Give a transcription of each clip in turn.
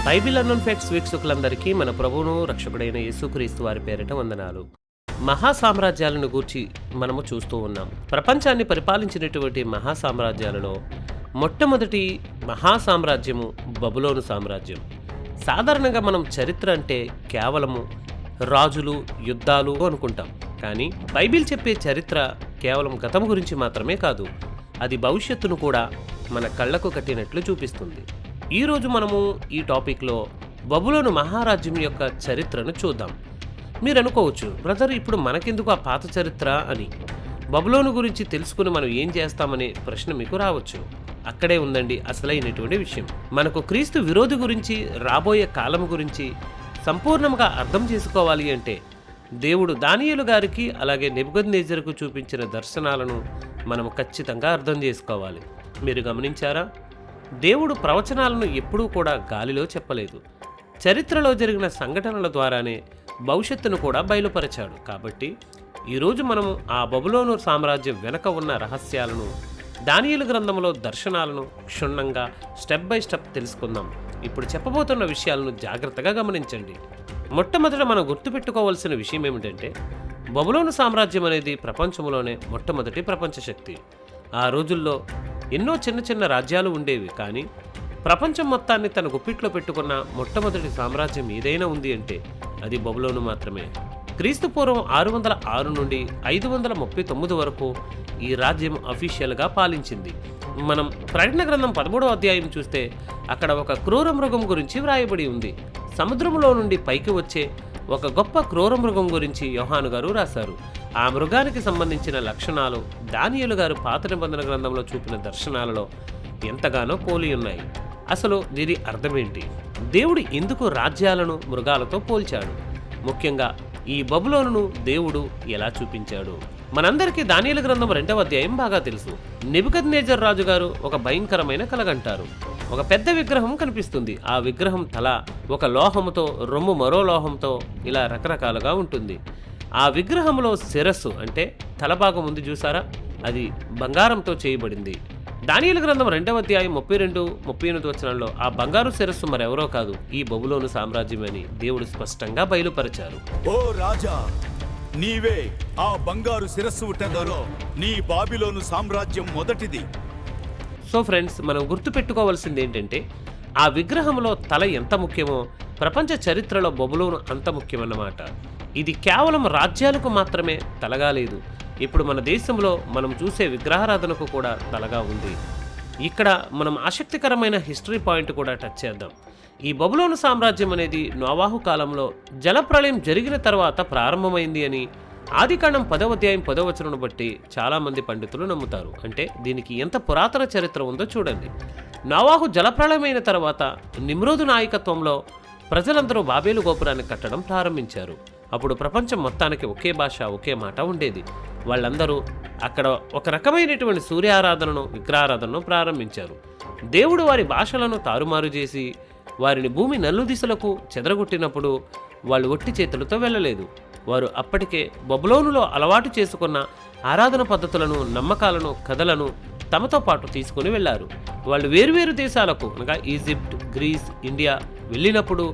Bible unknown facts వీక్షకులందరికీ మన ప్రభువును రక్షకుడైన యేసుక్రీస్తు వారి పేరిట వందనాలు. మహాసామ్రాజ్యాలను గూర్చి మనము చూస్తూ ఉన్నాం. ప్రపంచాన్ని పరిపాలించినటువంటి మహాసామ్రాజ్యాలలో మొట్టమొదటి మహాసామ్రాజ్యము బబులోను సామ్రాజ్యం. సాధారణంగా మనం చరిత్ర అంటే కేవలము రాజులు, యుద్ధాలు అనుకుంటాం. కానీ బైబిల్ చెప్పే చరిత్ర కేవలం గతం గురించి మాత్రమే కాదు, అది భవిష్యత్తును కూడా మన కళ్ళకు కట్టినట్లు చూపిస్తుంది. ఈరోజు మనము ఈ టాపిక్లో బబులోను మహారాజ్యం యొక్క చరిత్రను చూద్దాం. మీరు అనుకోవచ్చు, బ్రదర్ ఇప్పుడు మనకెందుకు ఆ పాత చరిత్ర అని. బబులోను గురించి తెలుసుకుని మనం ఏం చేస్తామనే ప్రశ్న మీకు రావచ్చు. అక్కడే ఉందండి అసలైనటువంటి విషయం. మనకు క్రీస్తు విరోధి గురించి, రాబోయే కాలం గురించి సంపూర్ణంగా అర్థం చేసుకోవాలి అంటే దేవుడు దానియేలు గారికి అలాగే నెబుకద్నెజరుకు చూపించిన దర్శనాలను మనము ఖచ్చితంగా అర్థం చేసుకోవాలి. మీరు గమనించారా? దేవుడు ప్రవచనాలను ఎప్పుడూ కూడా గాలిలో చెప్పలేదు. చరిత్రలో జరిగిన సంఘటనల ద్వారానే భవిష్యత్తును కూడా బయలుపరిచాడు. కాబట్టి ఈరోజు మనము ఆ బబులోను సామ్రాజ్యం వెనక ఉన్న రహస్యాలను, దానియేలు గ్రంథంలో దర్శనాలను క్షుణ్ణంగా స్టెప్ బై స్టెప్ తెలుసుకుందాం. ఇప్పుడు చెప్పబోతున్న విషయాలను జాగ్రత్తగా గమనించండి. మొట్టమొదట మనం గుర్తుపెట్టుకోవాల్సిన విషయం ఏమిటంటే, బబులోను సామ్రాజ్యం అనేది ప్రపంచంలోనే మొట్టమొదటి ప్రపంచ శక్తి. ఆ రోజుల్లో ఎన్నో చిన్న చిన్న రాజ్యాలు ఉండేవి, కానీ ప్రపంచం మొత్తాన్ని తన గుప్పిట్లో పెట్టుకున్న మొట్టమొదటి సామ్రాజ్యం ఏదైనా ఉంది అంటే అది బబులోను మాత్రమే. క్రీస్తు పూర్వం 606 నుండి 539 వరకు ఈ రాజ్యం అఫీషియల్గా పాలించింది. మనం ప్రకటన గ్రంథం 13వ అధ్యాయం చూస్తే అక్కడ ఒక క్రూర మృగం గురించి వ్రాయబడి ఉంది. సముద్రంలో నుండి పైకి వచ్చే ఒక గొప్ప క్రూర మృగం గురించి యోహాను గారు రాశారు. ఆ మృగానికి సంబంధించిన లక్షణాలు దానియేలు గారు పాత నిబంధన గ్రంథంలో చూపిన దర్శనాలలో ఎంతగానో పోలి ఉన్నాయి. అసలు దీని అర్థమేంటి? దేవుడు ఎందుకు రాజ్యాలను మృగాలతో పోల్చాడు? ముఖ్యంగా ఈ బబులోనును దేవుడు ఎలా చూపించాడు? మనందరికీ దానియేలు గ్రంథం 2వ అధ్యాయం బాగా తెలుసు. నెబుకద్నెజర్ రాజు గారు ఒక భయంకరమైన కలగంటారు. ఒక పెద్ద విగ్రహం కనిపిస్తుంది. ఆ విగ్రహం తల ఒక లోహంతో, రొమ్ము మరో లోహంతో, ఇలా రకరకాలుగా ఉంటుంది. ఆ విగ్రహంలో శిరస్సు అంటే తలభాగం ఉంది చూసారా, అది బంగారంతో చేయబడింది. దానియేలు గ్రంథం 2వ అధ్యాయం 32-38 వచనాల్లో ఆ బంగారు శిరస్సు మరెవరో కాదు, ఈ బబులోను సామ్రాజ్యం అని దేవుడు స్పష్టంగా బయలుపరిచారు. ఓ రాజా, నీవే ఆ బంగారు శిరస్సు ఉంటుందో, నీ బాబిలోను సామ్రాజ్యం మొదటిది. సో ఫ్రెండ్స్, మనం గుర్తుపెట్టుకోవాల్సింది ఏంటంటే, ఆ విగ్రహంలో తల ఎంత ముఖ్యమో ప్రపంచ చరిత్రలో బబులోను అంత ముఖ్యమన్నమాట. ఇది కేవలం రాజ్యాలకు మాత్రమే తలగా లేదు. ఇప్పుడు మన దేశంలో మనం చూసే విగ్రహారాధనకు కూడా తలగా ఉంది. ఇక్కడ మనం ఆసక్తికరమైన హిస్టరీ పాయింట్ కూడా టచ్ చేద్దాం. ఈ బబులోను సామ్రాజ్యం అనేది నోవాహు కాలంలో జలప్రళయం జరిగిన తర్వాత ప్రారంభమైంది అని ఆదికాండం 10వ అధ్యాయం 10వ వచనం బట్టి చాలామంది పండితులు నమ్ముతారు. అంటే దీనికి ఎంత పురాతన చరిత్ర ఉందో చూడండి. నోవాహు జలప్రళయమైన తర్వాత నిమ్రోదు నాయకత్వంలో ప్రజలందరూ బాబేలు గోపురాన్ని కట్టడం ప్రారంభించారు. అప్పుడు ప్రపంచం మొత్తానికి ఒకే భాష, ఒకే మాట ఉండేది. వాళ్ళందరూ అక్కడ ఒక రకమైనటువంటి సూర్యారాధనను, విగ్రహారాధనను ప్రారంభించారు. దేవుడు వారి భాషలను తారుమారు చేసి వారిని భూమి నలుదిశలకు చెదరగొట్టినప్పుడు వాళ్ళు ఒట్టి చేతులతో వెళ్ళలేదు. వారు అప్పటికే బబులోనులో అలవాటు చేసుకున్న ఆరాధన పద్ధతులను, నమ్మకాలను, కథలను తమతో పాటు తీసుకుని వెళ్ళారు. వాళ్ళు వేరువేరు దేశాలకు అనగా ఈజిప్ట్, గ్రీస్, ఇండియా వెళ్ళినప్పుడు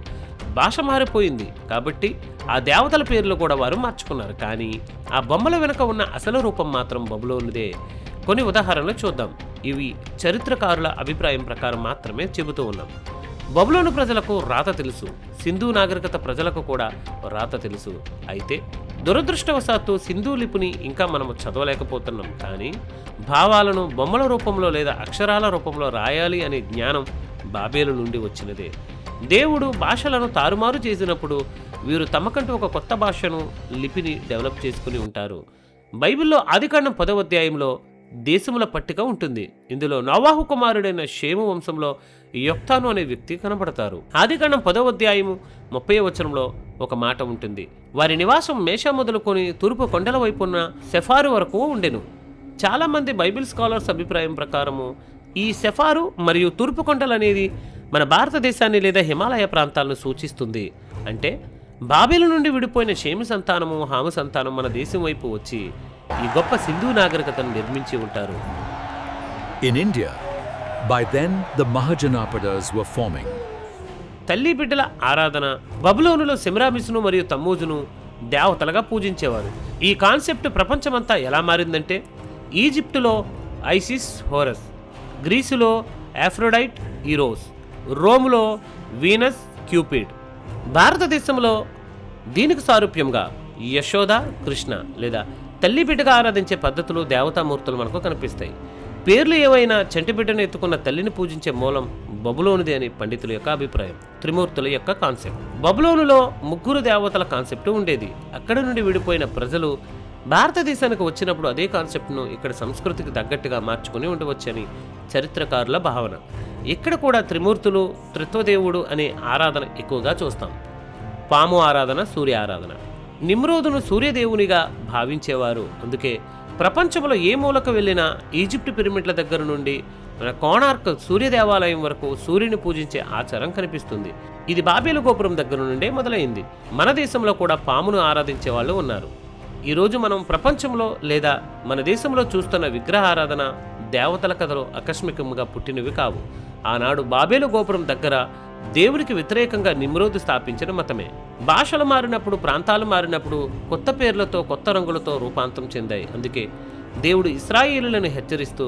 భాష మారిపోయింది. కాబట్టి ఆ దేవతల పేర్లు కూడా వారు మార్చుకున్నారు. కానీ ఆ బొమ్మల వెనుక ఉన్న అసలు రూపం మాత్రం బబులోనుదే. కొన్ని ఉదాహరణలు చూద్దాం. ఇవి చరిత్రకారుల అభిప్రాయం ప్రకారం మాత్రమే చెబుతూ ఉన్నాం. బబులోను ప్రజలకు రాత తెలుసు. సింధు నాగరికత ప్రజలకు కూడా రాత తెలుసు. అయితే దురదృష్టవశాత్తు సింధు లిపిని ఇంకా మనము చదవలేకపోతున్నాం. కానీ భావాలను బొమ్మల రూపంలో లేదా అక్షరాల రూపంలో రాయాలి అనే జ్ఞానం బాబేలు నుండి వచ్చినదే. దేవుడు భాషలను తారుమారు చేసినప్పుడు వీరు తమకంటూ ఒక కొత్త భాషను, లిపిని డెవలప్ చేసుకుని ఉంటారు. బైబిల్లో ఆదికాండం 10వ అధ్యాయంలో దేశముల పట్టిక ఉంటుంది. ఇందులో నోవాహు కుమారుడైన షేము వంశంలో యొక్తాను అనే వ్యక్తి కనబడతారు. ఆదికాండం 10వ అధ్యాయము 30వ వచనంలో ఒక మాట ఉంటుంది. వారి నివాసం మేషా మొదలుకొని తూర్పు కొండల వైపున్న సెఫారు వరకు ఉండెను. చాలామంది బైబిల్ స్కాలర్స్ అభిప్రాయం ప్రకారము ఈ సెఫారు మరియు తూర్పు కొండలు అనేది మన భారతదేశాన్ని లేదా హిమాలయ ప్రాంతాలను సూచిస్తుంది. అంటే బాబేలు నుండి విడిపోయిన షేము సంతానము, హాము సంతానం మన దేశం వైపు వచ్చి ఈ గొప్ప సింధు నాగరికతను నిర్మించి ఉంటారు. In India, by then the Mahajanapadas were forming. తల్లి బిడ్డల ఆరాధన. బబులోనులో సెమిరామిస్ను మరియు తమ్మూజును దేవతలుగా పూజించేవారు. ఈ కాన్సెప్ట్ ప్రపంచమంతా ఎలా మారిందంటే, ఈజిప్టులో ఐసిస్ హోరస్, గ్రీసులో ఆఫ్రోడైట్ ఈరోస్, రోములో వీనస్ క్యూపిడ్, భారతదేశంలో దీనికి సారూప్యంగా యశోద కృష్ణ లేదా తల్లి బిడ్డగా ఆరాధించే పద్ధతులు, దేవతామూర్తులు మనకు కనిపిస్తాయి. పేర్లు ఏవైనా చంటి బిడ్డను ఎత్తుకున్న తల్లిని పూజించే మూలం బబులోనుది అని పండితుల యొక్క అభిప్రాయం. త్రిమూర్తుల యొక్క కాన్సెప్ట్. బబులోనులో ముగ్గురు దేవతల కాన్సెప్ట్ ఉండేది. అక్కడి నుండి విడిపోయిన ప్రజలు భారతదేశానికి వచ్చినప్పుడు అదే కాన్సెప్ట్ను ఇక్కడ సంస్కృతికి తగ్గట్టుగా మార్చుకుని ఉండవచ్చని చరిత్రకారుల భావన. ఇక్కడ కూడా త్రిమూర్తులు, త్రిత్వదేవుడు అనే ఆరాధన ఎక్కువగా చూస్తాం. పాము ఆరాధన, సూర్య ఆరాధన. నిమ్రోదును సూర్యదేవునిగా భావించేవారు. అందుకే ప్రపంచంలో ఏ మూలకు వెళ్ళినా ఈజిప్టు పిరమిడ్ల దగ్గర నుండి మన కోణార్క్ సూర్య దేవాలయం వరకు సూర్యుని పూజించే ఆచారం కనిపిస్తుంది. ఇది బాబేలు గోపురం దగ్గర నుండే మొదలైంది. మన దేశంలో కూడా పామును ఆరాధించే వాళ్ళు ఉన్నారు. ఈరోజు మనం ప్రపంచంలో లేదా మన దేశంలో చూస్తున్న విగ్రహారాధన, దేవతల కథలు ఆకస్మికంగా పుట్టినవి కావు. ఆనాడు బాబేలు గోపురం దగ్గర దేవునికి వ్యతిరేకంగా నిమ్రోదు స్థాపించిన మతమే. భాషలు మారినప్పుడు, ప్రాంతాలు మారినప్పుడు కొత్త పేర్లతో, కొత్త రంగులతో రూపాంతరం చెందాయి. అందుకే దేవుడు ఇశ్రాయేలులను హెచ్చరిస్తూ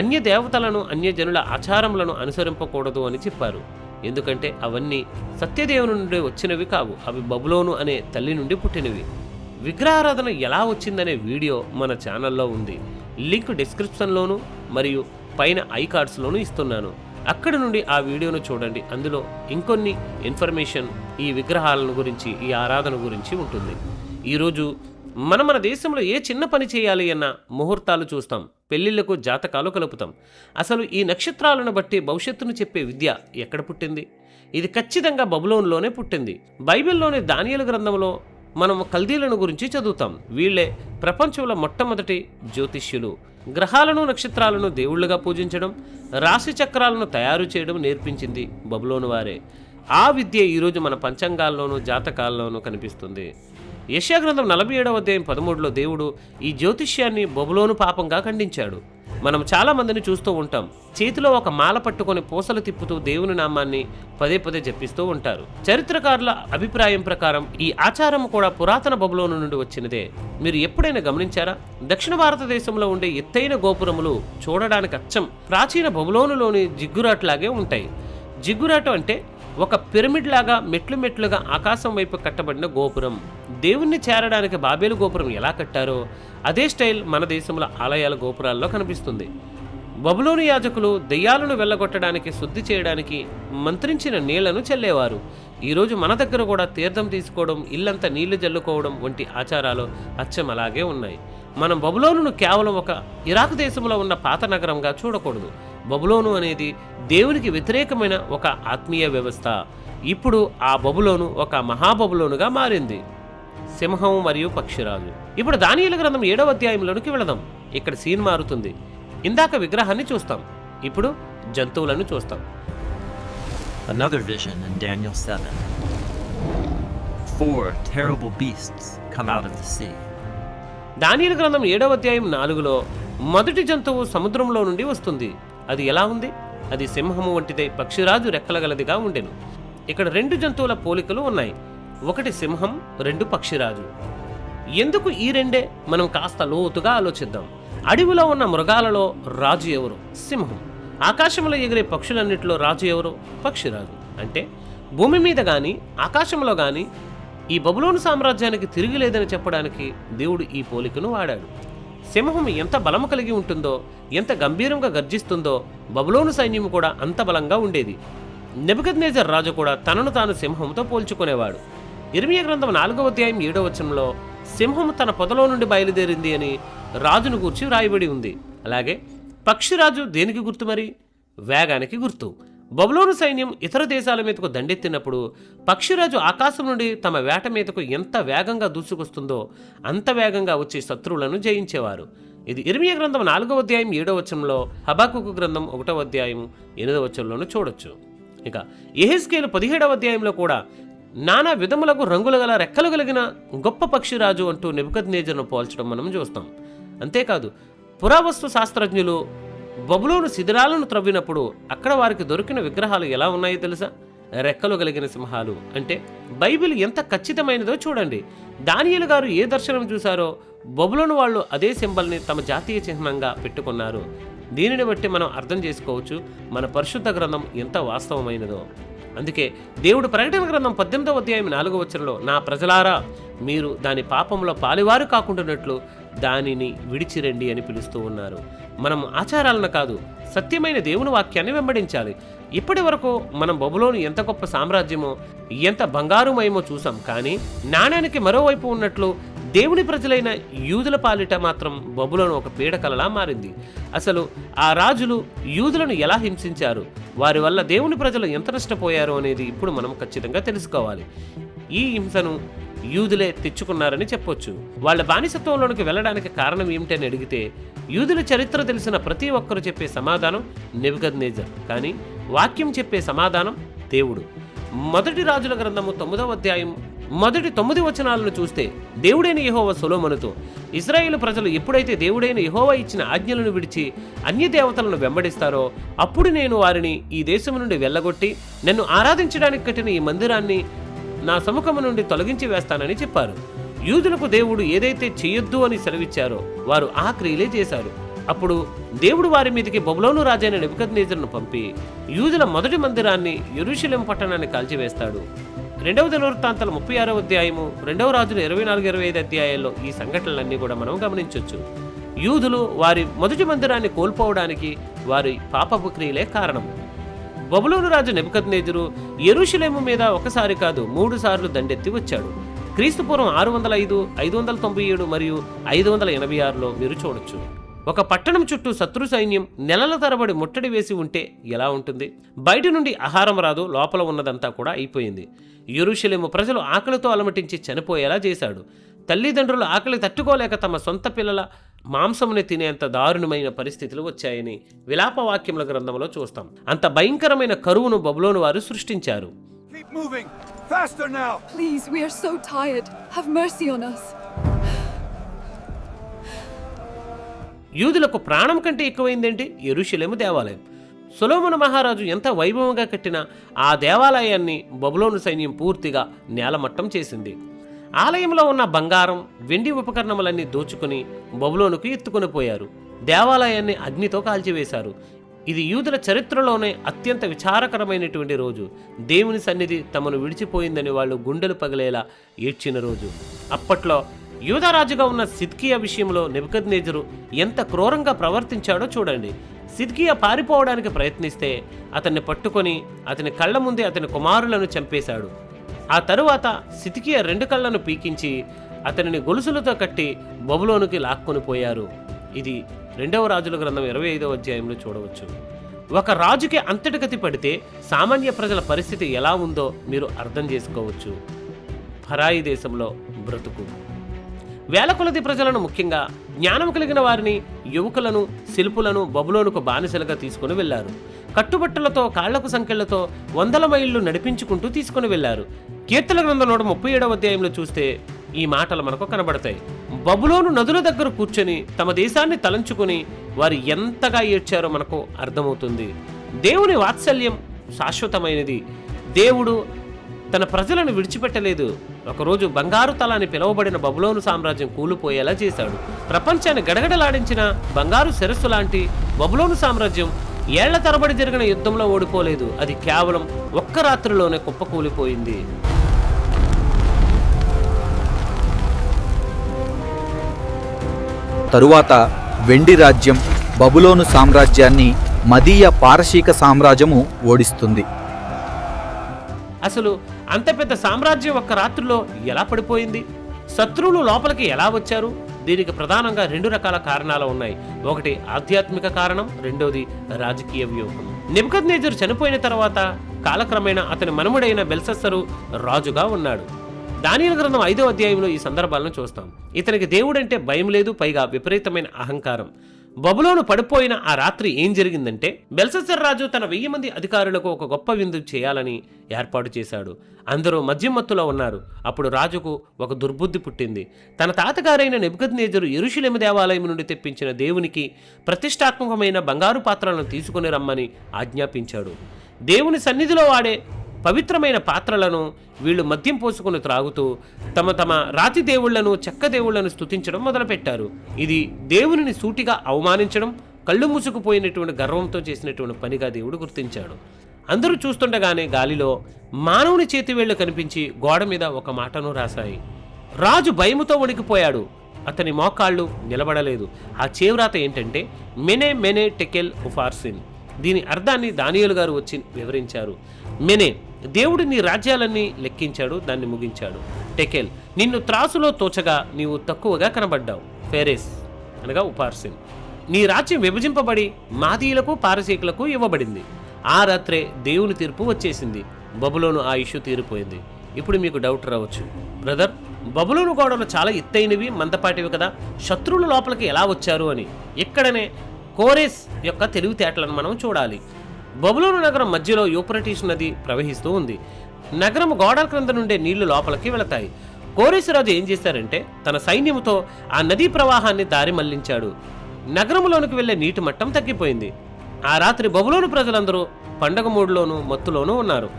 అన్య దేవతలను, అన్యజనుల ఆచారములను అనుసరింపకూడదు అని చెప్పారు. ఎందుకంటే అవన్నీ సత్యదేవుని నుండి వచ్చినవి కావు. అవి బబులోను అనే తల్లి నుండి పుట్టినవి. విగ్రహారాధన ఎలా వచ్చిందనే వీడియో మన ఛానల్లో ఉంది. లింక్ డిస్క్రిప్షన్లోను మరియు పైన ఐ కార్డ్స్లోనూ ఇస్తున్నాను. అక్కడి నుండి ఆ వీడియోను చూడండి. అందులో ఇంకొన్ని ఇన్ఫర్మేషన్ ఈ విగ్రహాలను గురించి, ఈ ఆరాధన గురించి ఉంటుంది. ఈరోజు మన దేశంలో ఏ చిన్న పని చేయాలి అన్న ముహూర్తాలు చూస్తాం, పెళ్లిళ్లకు జాతకాలు కలుపుతాం. అసలు ఈ నక్షత్రాలను బట్టి భవిష్యత్తును చెప్పే విద్య ఎక్కడ పుట్టింది? ఇది ఖచ్చితంగా బబులోనులోనే పుట్టింది. బైబిల్లోని దానియేలు గ్రంథంలో మనం కల్దీలను గురించి చదువుతాం. వీళ్లే ప్రపంచంలో మొట్టమొదటి జ్యోతిష్యులు. గ్రహాలను, నక్షత్రాలను దేవుళ్లుగా పూజించడం, రాశి చక్రాలను తయారు చేయడం నేర్పించింది బబులోను వారే. ఆ విద్య ఈరోజు మన పంచాంగాల్లోనూ, జాతకాల్లోనూ కనిపిస్తుంది. యెషయా గ్రంథం 47వ అధ్యాయం 13లో దేవుడు ఈ జ్యోతిష్యాన్ని బబులోను పాపంగా ఖండించాడు. మనం చాలా మందిని చూస్తూ ఉంటాం, చేతిలో ఒక మాల పట్టుకొని పూసలు తిప్పుతూ దేవుని నామాన్ని పదే పదే జపిస్తూ ఉంటారు. చరిత్రకారుల అభిప్రాయం ప్రకారం ఈ ఆచారం కూడా పురాతన బబులోను నుండి వచ్చినదే. మీరు ఎప్పుడైనా గమనించారా? దక్షిణ భారతదేశంలో ఉండే ఎత్తైన గోపురములు చూడడానికి అచ్చం ప్రాచీన బబులోనులోని జిగ్గురాట్లాగే ఉంటాయి. జిగ్గురాటు అంటే ఒక పిరమిడ్ లాగా మెట్లు మెట్లుగా ఆకాశం వైపు కట్టబడిన గోపురం. దేవుణ్ణి చేరడానికి బాబేలు గోపురం ఎలా కట్టారో అదే స్టైల్ మన దేశంలో ఆలయాల గోపురాల్లో కనిపిస్తుంది. బబులోను యాజకులు దెయ్యాలను వెళ్ళగొట్టడానికి, శుద్ధి చేయడానికి మంత్రించిన నీళ్లను చల్లేవారు. ఈరోజు మన దగ్గర కూడా తీర్థం తీసుకోవడం, ఇల్లంతా నీళ్లు జల్లుకోవడం వంటి ఆచారాలు అచ్చం అలాగే ఉన్నాయి. మనం బబులోనును కేవలం ఒక ఇరాక్ దేశంలో ఉన్న పాత నగరంగా చూడకూడదు. బబులోను అనేది దేవునికి వ్యతిరేకమైన ఒక ఆత్మీయ వ్యవస్థ. ఇప్పుడు ఆ బబులోను ఒక మహాబబులోనుగా మారింది. సింహం మరియు పక్షిరాజు. ఇప్పుడు దానియేలు గ్రంథం 7వ అధ్యాయంలోనికి వెళదాం. ఇక్కడ సీన్ మారుతుంది. ఇందాక విగ్రహాన్ని చూస్తాం, ఇప్పుడు జంతువులను చూస్తాం. Another vision in Daniel 7. 4 terrible beasts come out of the sea. దానియేలు గ్రంథం 7వ అధ్యాయం 4లో మొదటి జంతువు సముద్రంలో నుండి వస్తుంది. అది ఎలా ఉంది? అది సింహము వంటిదే, పక్షిరాజు రెక్కలగలదిగా ఉండెను. ఇక్కడ 2 జంతువుల పోలికలు ఉన్నాయి. ఒకటి సింహం, 2 పక్షిరాజు. ఎందుకు ఈ రెండే? మనం కాస్త లోతుగా ఆలోచిద్దాం. అడవిలో ఉన్న మృగాలలో రాజు ఎవరు? సింహం. ఆకాశంలో ఎగిరే పక్షులన్నిటిలో రాజు ఎవరు? పక్షిరాజు. అంటే భూమి మీద కానీ ఆకాశంలో కానీ ఈ బబులోను సామ్రాజ్యానికి తిరిగి లేదని చెప్పడానికి దేవుడు ఈ పోలికను వాడాడు. సింహం ఎంత బలము కలిగి ఉంటుందో, ఎంత గంభీరంగా గర్జిస్తుందో బబులోను సైన్యం కూడా అంత బలంగా ఉండేది. నెబుకద్నెజర్ రాజు కూడా తనను తాను సింహంతో పోల్చుకునేవాడు. ఇర్మియా గ్రంథం 4వ అధ్యాయం 7వ వచనంలో సింహం తన పొదలో నుండి బయలుదేరింది అని రాజును గూర్చి వ్రాయబడి ఉంది. అలాగే పక్షిరాజు దేనికి గుర్తు? మరి వేగానికి గుర్తు. బబులోను సైన్యం ఇతర దేశాల మీదకు దండెత్తినప్పుడు పక్షిరాజు ఆకాశం నుండి తమ వేట మీదకు ఎంత వేగంగా దూసుకొస్తుందో అంత వేగంగా వచ్చి శత్రువులను జయించేవారు. ఇది ఇర్మియా గ్రంథం 4వ అధ్యాయం 7వ వచనంలో, హబక్కూకు గ్రంథం 1వ అధ్యాయం 8వ వచనంలోనూ చూడొచ్చు. ఇక యెహెజ్కేలు 17వ అధ్యాయంలో కూడా నానా విధములకు రంగులు గల రెక్కలు కలిగిన గొప్ప పక్షిరాజు అంటూ నెబుకద్నెజర్ను పోల్చడం మనం చూస్తాం. అంతేకాదు పురావస్తు శాస్త్రజ్ఞులు బబులోను శిథిరాలను త్రవ్వినప్పుడు అక్కడ వారికి దొరికిన విగ్రహాలు ఎలా ఉన్నాయో తెలుసా? రెక్కలు కలిగిన సింహాలు. అంటే బైబిల్ ఎంత ఖచ్చితమైనదో చూడండి. దానియేలు గారు ఏ దర్శనం చూశారో బబులోను వాళ్ళు అదే సింబల్ని తమ జాతీయ చిహ్నంగా పెట్టుకున్నారు. దీనిని బట్టి మనం అర్థం చేసుకోవచ్చు మన పరిశుద్ధ గ్రంథం ఎంత వాస్తవమైనదో. అందుకే దేవుడు ప్రకటన గ్రంథం 18వ అధ్యాయం 4వ వచనంలో, నా ప్రజలారా, మీరు దాని పాపంలో పాలివారు కాకుండానట్లు దానిని విడిచిరండి అని పిలుస్తూ ఉన్నారు. మనం ఆచారాలను కాదు, సత్యమైన దేవుని వాక్యాన్ని వెంబడించాలి. ఇప్పటి వరకు మనం బబులోను ఎంత గొప్ప సామ్రాజ్యమో, ఎంత బంగారుమయమో చూసాం. కానీ నాణ్యానికి మరోవైపు ఉన్నట్లు దేవుని ప్రజలైన యూదుల పాలిట మాత్రం బబులోను ఒక పీడకలలా మారింది. అసలు ఆ రాజులు యూదులను ఎలా హింసించారు, వారి వల్ల దేవుని ప్రజలు ఎంత నష్టపోయారు అనేది ఇప్పుడు మనం ఖచ్చితంగా తెలుసుకోవాలి. ఈ హింసను యూదులే తెచ్చుకున్నారని చెప్పొచ్చు. వాళ్ళ బానిసత్వంలోనికి వెళ్ళడానికి కారణం ఏమిటని అడిగితే యూదుల చరిత్ర తెలిసిన ప్రతి ఒక్కరు చెప్పే సమాధానం నెబుకద్నెజర్. కానీ వాక్యం చెప్పే సమాధానం దేవుడు. మొదటి రాజుల గ్రంథము 9వ అధ్యాయం మొదటి 9 వచనాలను చూస్తే, దేవుడైన యెహోవా సొలొమోనుతో, ఇశ్రాయేలు ప్రజలు ఎప్పుడైతే దేవుడైన యెహోవా ఇచ్చిన ఆజ్ఞలను విడిచి అన్య దేవతలను వెంబడిస్తారో అప్పుడు నేను వారిని ఈ దేశం నుండి వెళ్ళగొట్టి నన్ను ఆరాధించడానికి కట్టిన ఈ మందిరాన్ని నా సముఖము నుండి తొలగించి వేస్తానని చెప్పారు. యూదులకు దేవుడు ఏదైతే చేయొద్దు అని సెలవిచ్చారో వారు ఆ క్రియలే చేశారు. అప్పుడు దేవుడు వారి మీదకి బబులోను రాజైన నెబుకద్నెజరును పంపి యూదుల మొదటి మందిరాన్ని, యెరూషలేము పట్టణాన్ని కాల్చివేస్తాడు. 2వ దినవృత్తాంతాలు 36వ అధ్యాయము, 2వ రాజులు 24-25 అధ్యాయాల్లో ఈ సంఘటనలన్నీ కూడా మనం గమనించవచ్చు. యూదులు వారి మొదటి మందిరాన్ని కోల్పోవడానికి వారి పాపపు క్రియలే కారణం. బబులోను రాజు నెబుకద్నెజరు యెరూషలేము మీద ఒకసారి కాదు 3 సార్లు దండెత్తి వచ్చాడు. క్రీస్తుపూర్వం 605, 597 మరియు 586లో మీరు చూడొచ్చు. ఒక పట్టణం చుట్టూ శత్రు సైన్యం నెలల తరబడి ముట్టడి వేసి ఉంటే ఎలా ఉంటుంది? బయట నుండి ఆహారం రాదు, లోపల ఉన్నదంతా కూడా అయిపోయింది. యెరూషలేము ప్రజలు ఆకలితో అలమటించి చనిపోయేలా చేశాడు. తల్లిదండ్రులు ఆకలి తట్టుకోలేక తమ సొంత పిల్లల మాంసముని తినేంత దారుణమైన పరిస్థితులు వచ్చాయని విలాపవాక్యముల గ్రంథంలో చూస్తాం. అంత భయంకరమైన కరువును బబులోను వారు సృష్టించారు. Keep moving. Faster now. Please, we are so tired. Have mercy on us. యూదులకు ప్రాణం కంటే ఎక్కువైందేంటి? యెరూషలేము దేవాలయం. సొలొమోను మహారాజు ఎంత వైభవంగా కట్టిన ఆ దేవాలయాన్ని బబులోను సైన్యం పూర్తిగా నేలమట్టం చేసింది. ఆలయంలో ఉన్న బంగారం, వెండి ఉపకరణములన్నీ దోచుకుని బబులోనుకు ఎత్తుకొని పోయారు. దేవాలయాన్ని అగ్నితో కాల్చివేశారు. ఇది యూదుల చరిత్రలోనే అత్యంత విచారకరమైనటువంటి రోజు. దేవుని సన్నిధి తమను విడిచిపోయిందని వాళ్ళు గుండెలు పగిలేలా ఏడ్చిన రోజు. అప్పట్లో యూదారాజుగా ఉన్న సిద్కియా విషయంలో నెబుకద్నెజరు ఎంత క్రూరంగా ప్రవర్తించాడో చూడండి. సిద్కియా పారిపోవడానికి ప్రయత్నిస్తే అతన్ని పట్టుకొని అతని కళ్ళ ముందే అతని కుమారులను చంపేశాడు. ఆ తరువాత సిద్కియా 2 కళ్ళను పీకించి అతనిని గొలుసులతో కట్టి బబులోనుకి లాక్కొని పోయారు. ఇది 2వ రాజుల గ్రంథం 25వ అధ్యాయంలో చూడవచ్చు. ఒక రాజుకి అంతటిగతి పడితే సామాన్య ప్రజల పరిస్థితి ఎలా ఉందో మీరు అర్థం చేసుకోవచ్చు. పరాయి దేశంలో బ్రతుకు. వేల కొలది ప్రజలను, ముఖ్యంగా జ్ఞానం కలిగిన వారిని, యువకులను, శిల్పులను బబులోనుకు బానిసలుగా తీసుకుని వెళ్లారు. కట్టుబట్టలతో, కాళ్లకు సంకెళ్లతో 100 మైళ్ళు నడిపించుకుంటూ తీసుకుని వెళ్లారు. కీర్తన గ్రంథం 137వ అధ్యాయంలో చూస్తే ఈ మాటలు మనకు కనబడతాయి. బబులోను నదుల దగ్గర కూర్చొని తమ దేశాన్ని తలంచుకుని వారు ఎంతగా ఏడ్చారో మనకు అర్థమవుతుంది. దేవుని వాత్సల్యం శాశ్వతమైనది. దేవుడు తన ప్రజలను విడిచిపెట్టలేదు. ఒకరోజు బంగారు తల అని పిలువబడిన బబులోను సామ్రాజ్యం కూలిపోయేలా చేశాడు. ప్రపంచాన్ని గడగడలాడించిన బంగారు శిరస్సు లాంటి బబులోను సామ్రాజ్యం ఏళ్ల తరబడి జరిగిన యుద్ధంలో ఓడిపోలేదు. అది కేవలం ఒక్క రాత్రిలోనే కుప్పకూలిపోయింది. తరువాత వెండి రాజ్యం బబులోను సామ్రాజ్యాన్ని మదీయ పారశీక సామ్రాజ్యము ఓడిస్తుంది. అసలు అంత పెద్ద సామ్రాజ్యం ఒక్క రాత్రిలో ఎలా పడిపోయింది? శత్రువులు లోపలికి ఎలా వచ్చారు? దీనికి ప్రధానంగా 2 రకాల కారణాలు ఉన్నాయి. ఒకటి ఆధ్యాత్మిక కారణం, రెండోది రాజకీయ వ్యూహం. నెబుకద్నెజరు చనిపోయిన తర్వాత కాలక్రమేణా అతని మనుమడైన బెల్షస్సరు రాజుగా ఉన్నాడు. దానియేలు గ్రంథం 5వ అధ్యాయంలో ఈ సందర్భాలను చూస్తాం. ఇతనికి దేవుడంటే భయం లేదు, పైగా విపరీతమైన అహంకారం. బబులోను పడిపోయిన ఆ రాత్రి ఏం జరిగిందంటే, బెల్షస్సర్ రాజు తన 1000 మంది అధికారులకు ఒక గొప్ప విందు చేయాలని ఏర్పాటు చేశాడు. అందరూ మద్యం మత్తులో ఉన్నారు. అప్పుడు రాజుకు ఒక దుర్బుద్ధి పుట్టింది. తన తాతగారైన నెబుకద్నెజరు యెరూషలేము దేవాలయం నుండి తెప్పించిన దేవునికి ప్రతిష్టాత్మకమైన బంగారు పాత్రలను తీసుకుని రమ్మని ఆజ్ఞాపించాడు. దేవుని సన్నిధిలో వాడే పవిత్రమైన పాత్రలను వీళ్ళు మద్యం పోసుకుని త్రాగుతూ తమ రాతి దేవుళ్లను చెక్క దేవుళ్లను స్తుతించడం మొదలుపెట్టారు. ఇది దేవునిని సూటిగా అవమానించడం, కళ్ళు మూసుకుపోయినటువంటి గర్వంతో చేసినటువంటి పనిగా దేవుడు గుర్తించాడు. అందరూ చూస్తుండగానే గాలిలో మానవుని చేతివేళ్లు కనిపించి గోడ మీద ఒక మాటను రాశాయి. రాజు భయముతో వణికిపోయాడు. అతని మోకాళ్ళు నిలబడలేదు. ఆ చేవ్రాత ఏంటంటే మెనే మెనే టెకెల్ ఉఫార్సిన్. దీని అర్థాన్ని దానియేలు గారు వచ్చి వివరించారు. మెనే, దేవుడు నీ రాజ్యాలన్నీ లెక్కించాడు, దాన్ని ముగించాడు. టెకెల్, నిన్ను త్రాసులో తోచగా నీవు తక్కువగా కనబడ్డావు. ఫెరెస్ అనగా ఉపార్సిన్, నీ రాజ్యం విభజింపబడి మాదీయులకు పారసీకులకు ఇవ్వబడింది. ఆ రాత్రే దేవుని తీర్పు వచ్చేసింది. బబులోను ఆ ఇష్యూ తీరిపోయింది. ఇప్పుడు మీకు డౌట్ రావచ్చు, బ్రదర్, బబులోను గోడలు చాలా ఎత్తైనవి, మందపాటివి కదా, శత్రువుల లోపలికి ఎలా వచ్చారు అని. ఇక్కడనే కోరెస్ యొక్క తెలివితేటలను మనం చూడాలి. బబులోను నగరం మధ్యలో యూఫ్రటీస్ నది ప్రవహిస్తూ ఉంది. నగరం గోడల క్రింద నుండే నీళ్లు లోపలికి వెళతాయి. కోరెస్ రాజు ఏం చేశారంటే తన సైన్యంతో ఆ నదీ ప్రవాహాన్ని దారి మళ్లించాడు. నగరంలోనికి వెళ్లే నీటి మట్టం తగ్గిపోయింది. ఆ రాత్రి బబులోను ప్రజలందరూ పండగ మూడులోనూ మత్తులోనూ ఉన్నారు.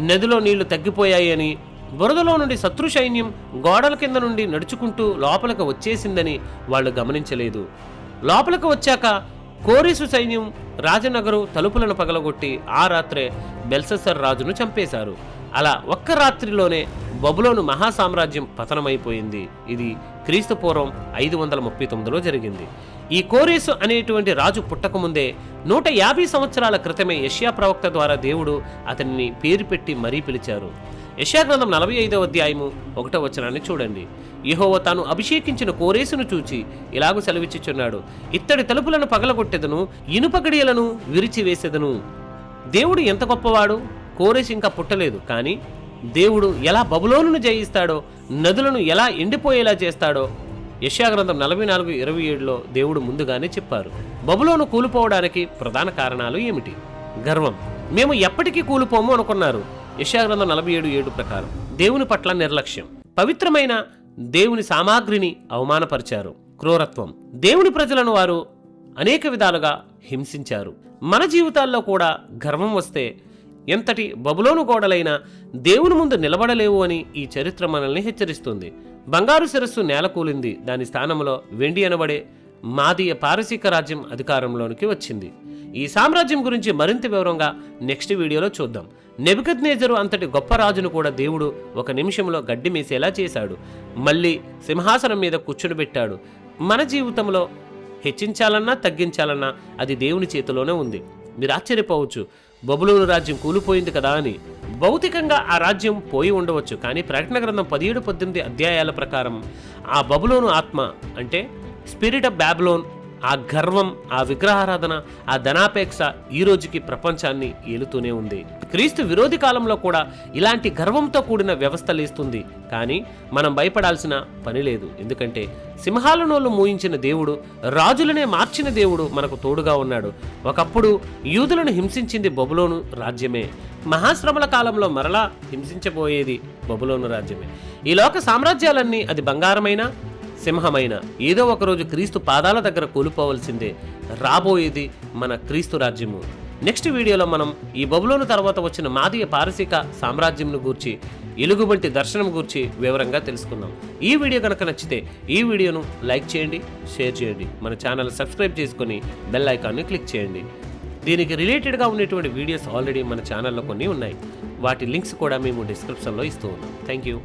నదిలో నీళ్లు తగ్గిపోయాయి అని, బురదలో నుండి శత్రు సైన్యం గోడల కింద నుండి నడుచుకుంటూ లోపలికి వచ్చేసిందని వాళ్ళు గమనించలేదు. లోపలికి వచ్చాక కోరెసు సైన్యం రాజనగరు తలుపులను పగలగొట్టి ఆ రాత్రే బెల్షస్సర్ రాజును చంపేశారు. అలా ఒక్క రాత్రిలోనే బబులోను మహాసామ్రాజ్యం పతనమైపోయింది. ఇది క్రీస్తు పూర్వం 539లో జరిగింది. ఈ కోరెసు అనేటువంటి రాజు పుట్టకముందే 150 సంవత్సరాల క్రితమే యెషయా ప్రవక్త ద్వారా దేవుడు అతన్ని పేరు పెట్టి మరీ పిలిచారు. యెషయా గ్రంథం 45వ అధ్యాయము 1వ వచనాన్ని చూడండి. యెహోవా తాను అభిషేకించిన కోరెసును చూచి ఇలాగు సెలవిచ్చుచున్నాడు, ఇత్తడి తలుపులను పగలగొట్టెదను, ఇనుప గడియలను విరిచివేసెదను. దేవుడు ఎంత గొప్పవాడు! కోరెసు ఇంకా పుట్టలేదు, కానీ దేవుడు ఎలా బబులోనును జయిస్తాడో, నదులను ఎలా ఎండిపోయేలా చేస్తాడో యెషయా గ్రంథం 44:27లో దేవుడు ముందుగానే చెప్పారు. బబులోను కూలిపోవడానికి ప్రధాన కారణాలు ఏమిటి? గర్వం. మేము ఎప్పటికీ కూలిపోము అనుకున్నారు. యెషయా గ్రంథం 47:7 ప్రకారం దేవుని పట్ల నిర్లక్ష్యం, పవిత్రమైన దేవుని సామాగ్రిని అవమానపరిచారు. క్రూరత్వం. దేవుని ప్రజలను వారు అనేక విధాలుగా హింసించారు. మన జీవితాల్లో కూడా గర్వం వస్తే ఎంతటి బబులోను గోడలైనా దేవుని ముందు నిలబడలేవు అని ఈ చరిత్ర మనల్ని హెచ్చరిస్తుంది. బంగారు శిరస్సు నేలకూలింది. దాని స్థానంలో వెండి అనబడే మాదీయ పారసీక రాజ్యం అధికారంలోనికి వచ్చింది. ఈ సామ్రాజ్యం గురించి మరింత వివరంగా నెక్స్ట్ వీడియోలో చూద్దాం. నెబుకద్నెజరు అంతటి గొప్ప రాజును కూడా దేవుడు ఒక నిమిషంలో గడ్డి మేసేలా చేశాడు. మళ్ళీ సింహాసనం మీద కూర్చునిబెట్టాడు. మన జీవితంలో హెచ్చించాలన్నా తగ్గించాలన్నా అది దేవుని చేతిలోనే ఉంది. మీరు ఆశ్చర్యపోవచ్చు, బబులోను రాజ్యం కూలిపోయింది కదా అని. భౌతికంగా ఆ రాజ్యం పోయి ఉండవచ్చు, కానీ ప్రకటన గ్రంథం 17-18 అధ్యాయాల ప్రకారం ఆ బబులోను ఆత్మ అంటే స్పిరిట్ ఆఫ్ బాబిలోన్, ఆ గర్వం, ఆ విగ్రహారాధన, ఆ ధనాపేక్ష ఈ రోజుకి ప్రపంచాన్ని ఏలుతూనే ఉంది. క్రీస్తు విరోధి కాలంలో కూడా ఇలాంటి గర్వంతో కూడిన వ్యవస్థ లేస్తుంది. కానీ మనం భయపడాల్సిన పని లేదు. ఎందుకంటే సింహాల నోళ్ళు మూయించిన దేవుడు, రాజులనే మార్చిన దేవుడు మనకు తోడుగా ఉన్నాడు. ఒకప్పుడు యూదులను హింసించింది బబులోను రాజ్యమే. మహాశ్రమల కాలంలో మరలా హింసించబోయేది బబులోను రాజ్యమే. ఈ లోక సామ్రాజ్యాలన్నీ అది బంగారమైన సింహమైన ఏదో ఒకరోజు క్రీస్తు పాదాల దగ్గర కూలిపోవలసిందే. రాబోయేది మన క్రీస్తు రాజ్యము. నెక్స్ట్ వీడియోలో మనం ఈ బబులోను తర్వాత వచ్చిన మాదీయ పారసీక సామ్రాజ్యంను గూర్చి, ఎలుగుబంటి దర్శనం గూర్చి వివరంగా తెలుసుకుందాం. ఈ వీడియో కనుక నచ్చితే ఈ వీడియోను లైక్ చేయండి, షేర్ చేయండి, మన ఛానల్ సబ్స్క్రైబ్ చేసుకొని బెల్ ఐకాన్ని క్లిక్ చేయండి. దీనికి రిలేటెడ్గా ఉన్నటువంటి వీడియోస్ ఆల్రెడీ మన ఛానల్లో కొన్ని ఉన్నాయి. వాటి లింక్స్ కూడా మేము డిస్క్రిప్షన్లో ఇస్తూ ఉన్నాం. Thank you.